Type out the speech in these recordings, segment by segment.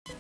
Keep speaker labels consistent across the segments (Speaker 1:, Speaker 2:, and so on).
Speaker 1: Daniel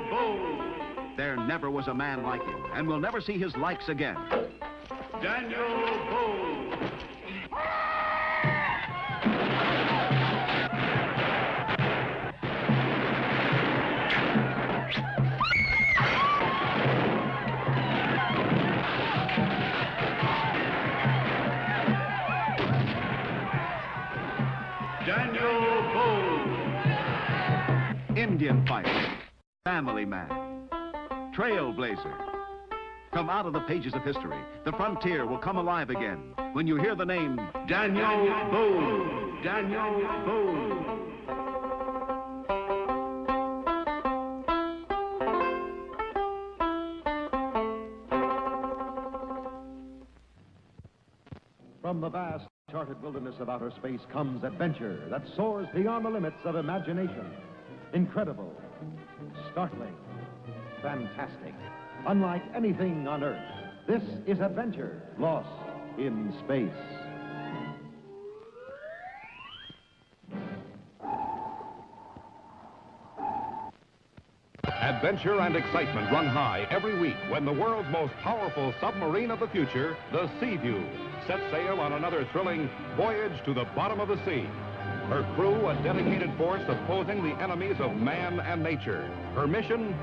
Speaker 1: Boone.
Speaker 2: There never was a man like him, and we'll never see his likes again.
Speaker 1: Daniel Boone. Daniel Boone.
Speaker 2: Indian fighter, family man, trailblazer. From out of the pages of history, the frontier will come alive again when you hear the name
Speaker 1: Daniel Boone. Daniel Boone.
Speaker 3: From the vast, uncharted wilderness of outer space comes adventure that soars beyond the limits of imagination. Incredible, startling, fantastic, unlike anything on Earth. This is adventure lost in space.
Speaker 4: Adventure and excitement run high every week when the world's most powerful submarine of the future, the Seaview, sets sail on another thrilling voyage to the bottom of the sea. Her crew, a dedicated force opposing the enemies of man and nature. Her mission,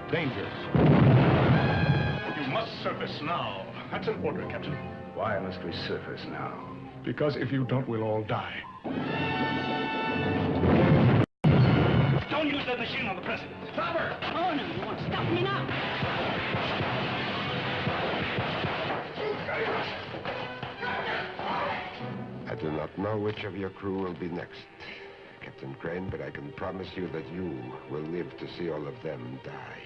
Speaker 4: danger.
Speaker 5: You must surface now. That's an order, Captain.
Speaker 6: Why must we surface now?
Speaker 5: Because if you don't, we'll all die. Don't use that machine on the President. Stop her!
Speaker 7: Oh, no, you won't stop me now.
Speaker 6: I do not know which of your crew will be next, Captain Crane, but I can promise you that you will live to see all of them die.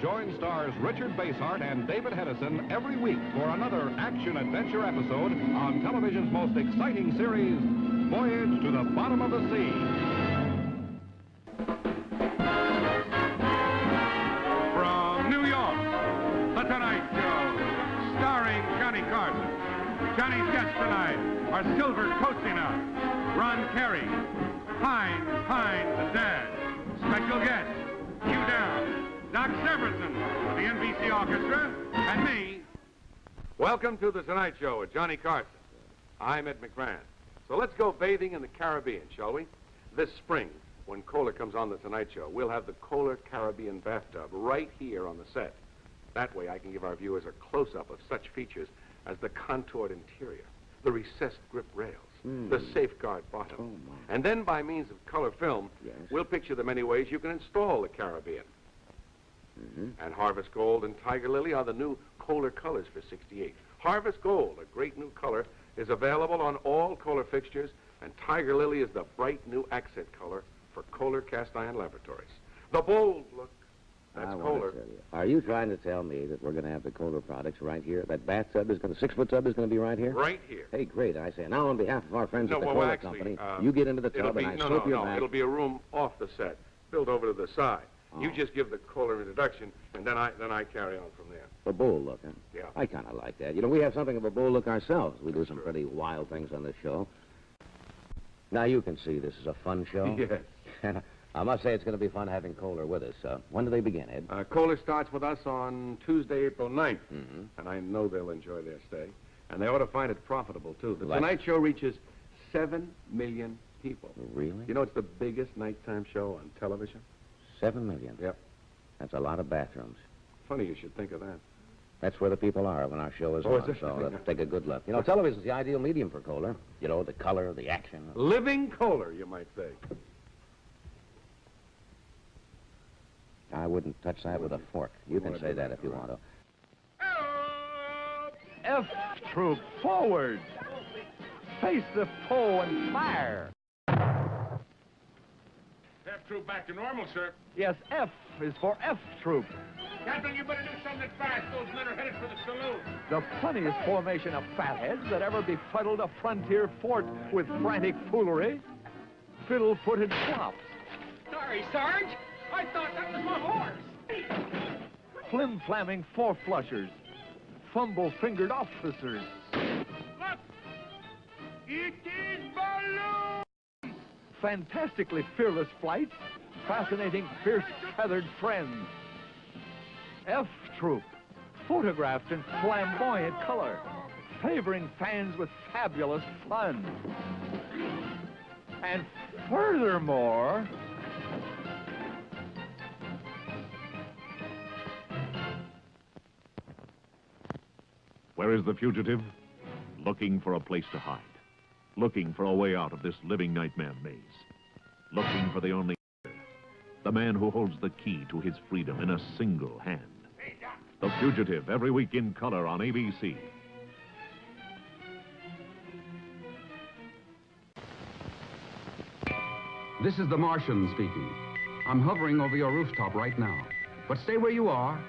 Speaker 4: Join stars Richard Basehart and David Hedison every week for another action-adventure episode on television's most exciting series, Voyage to the Bottom of the Sea.
Speaker 1: From New York, The Tonight Show, starring Johnny Carson. Johnny's guests tonight are Silver Cosina, Ron Carey, Hines the Dad. Special guest, Hugh Downs, Doc Severinsen, the NBC Orchestra, and me. Welcome to The Tonight Show with Johnny Carson. I'm Ed McMahon. So let's go bathing in the Caribbean, shall we? This spring, when Kohler comes on The Tonight Show, we'll have the Kohler Caribbean bathtub right here on the set. That way I can give our viewers a close-up of such features as the contoured interior, the recessed grip rails, the safeguard bottom. And then by means of color film, we'll picture the many ways you can install the Caribbean. And Harvest Gold and Tiger Lily are the new Kohler colors for '68. Harvest Gold, a great new color, is available on all Kohler fixtures, and Tiger Lily is the bright new accent color for Kohler Cast Iron Laboratories. The bold look, that's Kohler.
Speaker 8: Are you trying to tell me that we're going to have the Kohler products right here? That bathtub is going to, 6-foot tub is going to be right here?
Speaker 1: Right here.
Speaker 8: Hey, great. I say, now on behalf of our friends at the Kohler Company,
Speaker 1: actually,
Speaker 8: you get into the tub and I slip your back.
Speaker 1: It'll be a room off the set, built over to the side. You just give the Kohler introduction, and then I carry on from there.
Speaker 8: The bold look, huh?
Speaker 1: Yeah.
Speaker 8: I kind of like that. You know, we have something of a bold look ourselves. We do some pretty wild things on this show. Now, you can see this is a fun show.
Speaker 1: Yes.
Speaker 8: And I must say it's going to be fun having Kohler with us. When do they begin, Ed?
Speaker 1: Kohler starts with us on Tuesday, April 9th, and I know they'll enjoy their stay. And they ought to find it profitable, too. The Tonight Show reaches 7 million people.
Speaker 8: Really?
Speaker 1: You know, it's the biggest nighttime show on television.
Speaker 8: 7 million?
Speaker 1: Yep.
Speaker 8: That's a lot of bathrooms.
Speaker 1: Funny you should think of that.
Speaker 8: That's where the people are when our show is on, so let's take a good look. You know, television's the ideal medium for Kohler. You know, the color, the action.
Speaker 1: Living Kohler, you might say.
Speaker 8: I wouldn't touch that with a fork. You can say that if you want to.
Speaker 9: F Troop, forward! Face the foe and fire!
Speaker 5: F Troop back to normal, sir.
Speaker 9: Yes, F is for F Troop.
Speaker 5: Captain, you better do something fast. Those men are headed for the saloon.
Speaker 9: The funniest formation of fatheads that ever befuddled a frontier fort with frantic foolery. Fiddle-footed flops.
Speaker 7: Sorry, Sarge. I thought that was my horse.
Speaker 9: Flim-flamming four-flushers. Fumble-fingered officers.
Speaker 5: Look! It is balloon!
Speaker 9: Fantastically fearless flights. Fascinating, fierce-feathered friends. F Troop. Photographed in flamboyant color. Favoring fans with fabulous fun. And furthermore...
Speaker 10: Where is the fugitive? Looking for a place to hide. Looking for a way out of this living nightmare maze. Looking for the only the man who holds the key to his freedom in a single hand. The Fugitive, every week in color on ABC.
Speaker 11: This is the Martian speaking. I'm hovering over your rooftop right now. But stay where you are.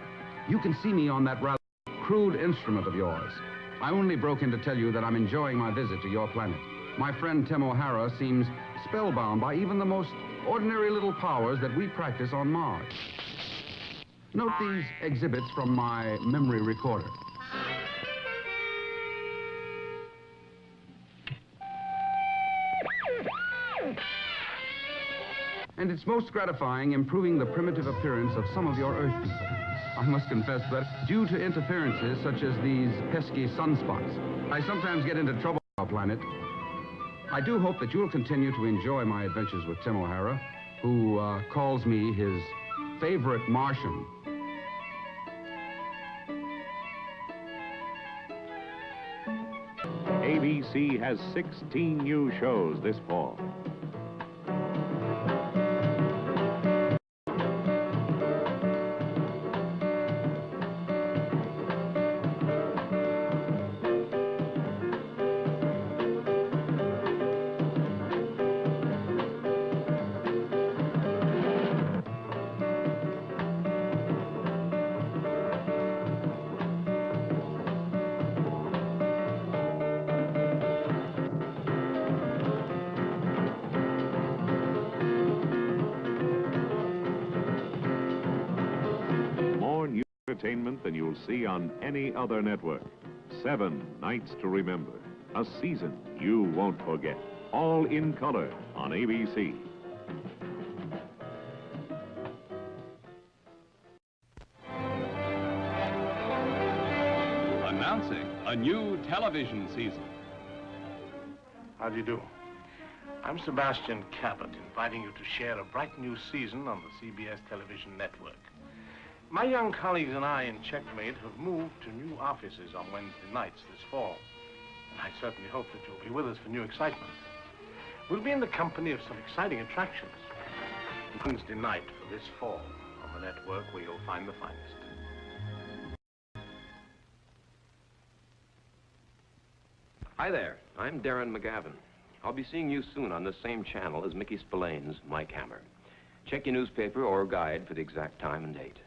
Speaker 11: You can see me on that rather crude instrument of yours. I only broke in to tell you that I'm enjoying my visit to your planet. My friend Tim O'Hara seems spellbound by even the most ordinary little powers that we practice on Mars. Note these exhibits from my memory recorder. And it's most gratifying improving the primitive appearance of some of your Earth people. I must confess that due to interferences such as these pesky sunspots, I sometimes get into trouble on our planet. I do hope that you'll continue to enjoy my adventures with Tim O'Hara, who calls me his favorite Martian.
Speaker 10: ABC has 16 new shows this fall. Entertainment than you'll see on any other network. 7 nights to remember. A season you won't forget. All in color on ABC.
Speaker 12: Announcing a new television season.
Speaker 5: How do you do? I'm Sebastian Cabot, inviting you to share a bright new season on the CBS television network. My young colleagues and I in Checkmate have moved to new offices on Wednesday nights this fall. And I certainly hope that you'll be with us for new excitement. We'll be in the company of some exciting attractions. Wednesday night for this fall on the network where you'll find the finest.
Speaker 13: Hi there, I'm Darren McGavin. I'll be seeing you soon on the same channel as Mickey Spillane's Mike Hammer. Check your newspaper or guide for the exact time and date.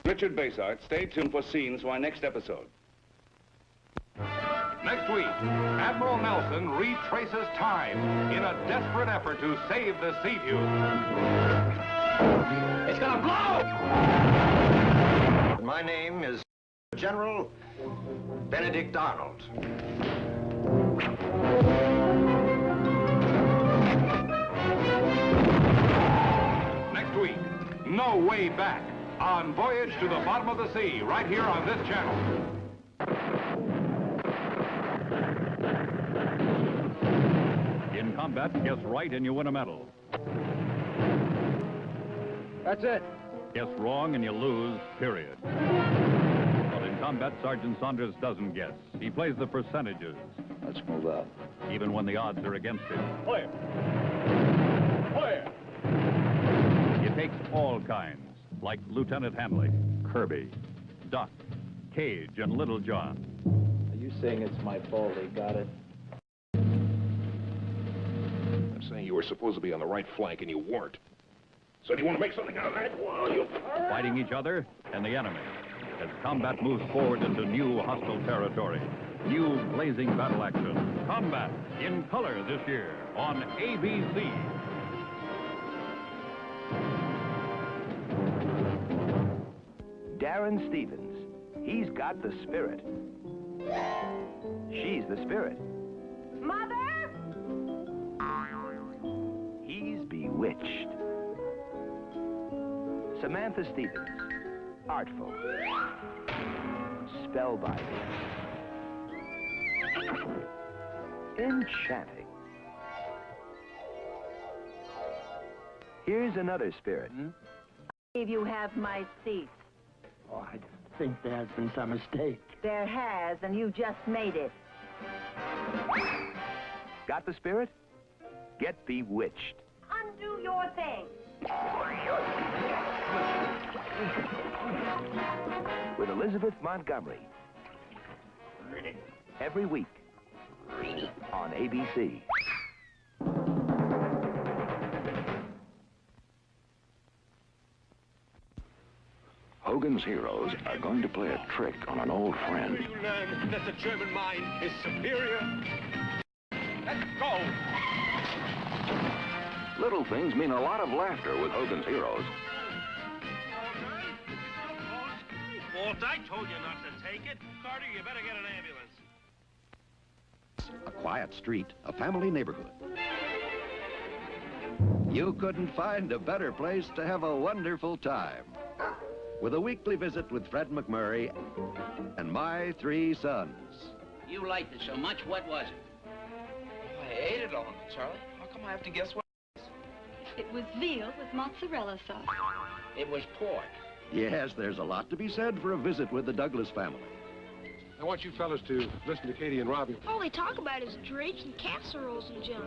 Speaker 14: Richard Basart, stay tuned for scenes for our next episode.
Speaker 4: Next week, Admiral Nelson retraces time in a desperate effort to save the Seaview.
Speaker 15: It's gonna blow! My name is General Benedict Arnold.
Speaker 4: Next week, No Way Back on Voyage to the Bottom of the Sea, right here on this channel.
Speaker 16: In combat, guess right and you win a medal.
Speaker 9: That's it.
Speaker 16: Guess wrong and you lose, period. But in combat, Sergeant Saunders doesn't guess. He plays the percentages.
Speaker 17: Let's move up.
Speaker 16: Even when the odds are against him.
Speaker 5: Clear. Clear.
Speaker 16: He takes all kinds, like Lieutenant Hanley, Kirby, Doc, Cage, and Little John.
Speaker 17: Are you saying it's my fault they got it?
Speaker 18: I'm saying you were supposed to be on the right flank and you weren't.
Speaker 14: So do you want to make something out of that? Well, you...
Speaker 16: Fighting each other and the enemy as combat moves forward into new hostile territory. New blazing battle action. Combat in color this year on ABC.
Speaker 18: Darren Stevens. He's got the spirit. She's the spirit.
Speaker 19: Mother!
Speaker 18: He's bewitched. Samantha Stevens. Artful. Spellbinding. Enchanting. Here's another spirit.
Speaker 19: If you have my seat.
Speaker 20: Oh, I think there's been some mistake.
Speaker 19: There has, and you just made it.
Speaker 18: Got the spirit? Get bewitched.
Speaker 19: Undo your thing.
Speaker 18: With Elizabeth Montgomery. Every week on ABC.
Speaker 14: Hogan's heroes are going to play a trick on an old friend.
Speaker 7: You learn that the German mind is superior. Let's go.
Speaker 14: Little things mean a lot of laughter with Hogan's heroes.
Speaker 5: Walt, I told you not to take it. Carter, you better get an ambulance.
Speaker 2: A quiet street, a family neighborhood. You couldn't find a better place to have a wonderful time. With a weekly visit with Fred McMurray and my 3 sons.
Speaker 21: You liked it so much, what was it?
Speaker 22: I ate it all, Charlie. How come I have to guess what it is?
Speaker 23: It was veal with mozzarella sauce.
Speaker 21: It was pork.
Speaker 2: Yes, there's a lot to be said for a visit with the Douglas family.
Speaker 24: I want you fellas to listen to Katie and Robbie.
Speaker 25: All they talk about is drapes and casseroles and junk.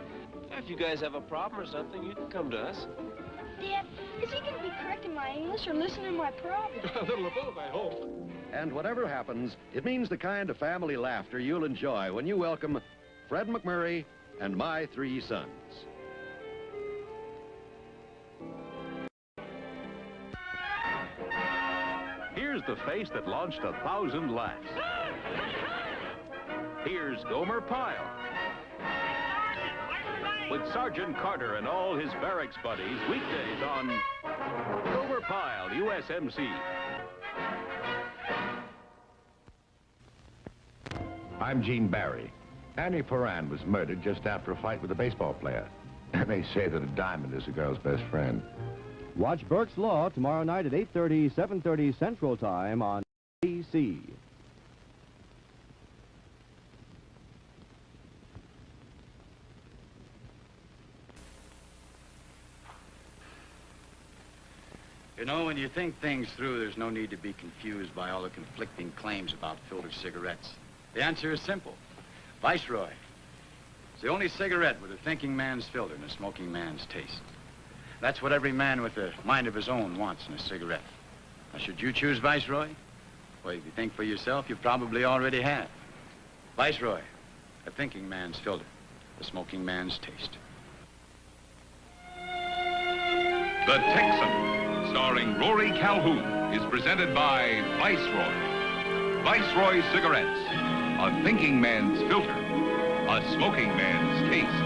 Speaker 22: If you guys have a problem or something, you can come to us.
Speaker 25: Dad, is he going to be correcting my English or listening to my problem?
Speaker 24: A little of both, I hope.
Speaker 2: And whatever happens, it means the kind of family laughter you'll enjoy when you welcome Fred McMurray and my 3 sons.
Speaker 16: Here's the face that launched 1,000 laughs. Here's Gomer Pyle. With Sergeant Carter and all his barracks buddies, weekdays on Gomer Pyle, USMC.
Speaker 26: I'm Gene Barry. Annie Perrin was murdered just after a fight with a baseball player. They say that a diamond is a girl's best friend.
Speaker 27: Watch Burke's Law tomorrow night at 8:30, 7:30 Central Time on ABC.
Speaker 28: You know, when you think things through, there's no need to be confused by all the conflicting claims about filtered cigarettes. The answer is simple. Viceroy. It's the only cigarette with a thinking man's filter and a smoking man's taste. That's what every man with a mind of his own wants in a cigarette. Now, should you choose Viceroy? Well, if you think for yourself, you probably already have. Viceroy, a thinking man's filter, a smoking man's taste.
Speaker 4: The Texan, starring Rory Calhoun, is presented by Viceroy. Viceroy cigarettes, a thinking man's filter, a smoking man's taste.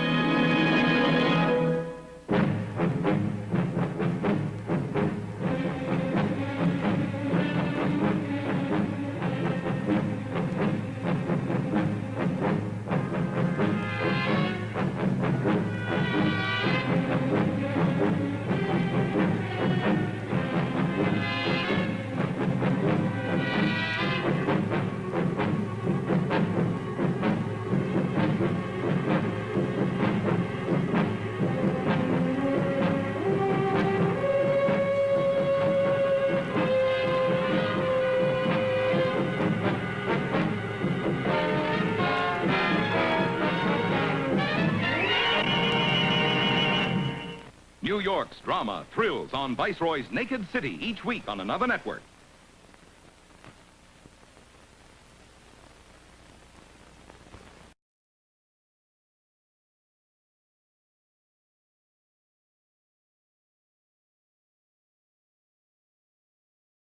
Speaker 4: New York's drama thrills on Viceroy's Naked City each week on another network.